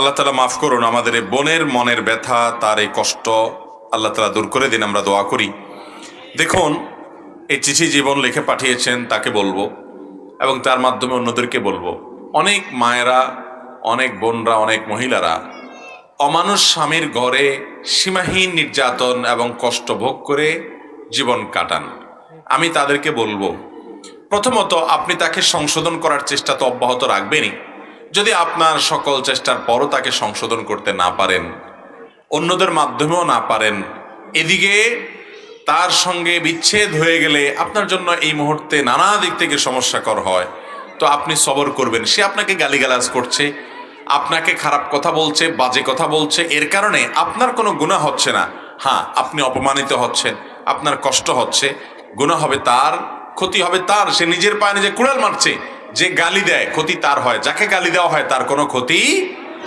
আল্লাহ তাআলা মাফ করুন, আমাদের এই বোনের মনের ব্যথা, তার এই কষ্ট আল্লাহ তাআলা দূর করে দিন, আমরা দোয়া করি। দেখুন, এই চিঠি জীবন লিখে পাঠিয়েছেন, তাকে বলবো এবং তার মাধ্যমে অন্যদেরকে বলবো, অনেক মায়েরা, অনেক বোনরা, অনেক মহিলারা অমানুষ স্বামীর ঘরে সীমাহীন নির্যাতন এবং কষ্ট ভোগ করে জীবন কাটান। আমি তাদেরকে বলবো, প্রথমত আপনি তাকে সংশোধন করার চেষ্টা তো অব্যাহত রাখবেনই। যদি আপনার সকল চেষ্টার পরও তাকে সংশোধন করতে না পারেন, অন্যদের মাধ্যমেও না পারেন, এদিকে তার সঙ্গে বিচ্ছেদ হয়ে গেলে আপনার জন্য এই মুহূর্তে নানা দিক থেকে সমস্যাকর হয়, তো আপনি সবর করবেন। সে আপনাকে গালিগালাজ করছে, আপনাকে খারাপ কথা বলছে, বাজে কথা বলছে, এর কারণে আপনার কোনো গুনাহ হচ্ছে না। হ্যাঁ, আপনি অপমানিত হচ্ছেন, আপনার কষ্ট হচ্ছে, গুনাহ হবে তার, ক্ষতি হবে তার, সে নিজের পায়ে নিজে কুড়াল মারছে। যে গালি দেয় ক্ষতি তার হয়, যাকে গালি দেওয়া হয় তার কোনো ক্ষতি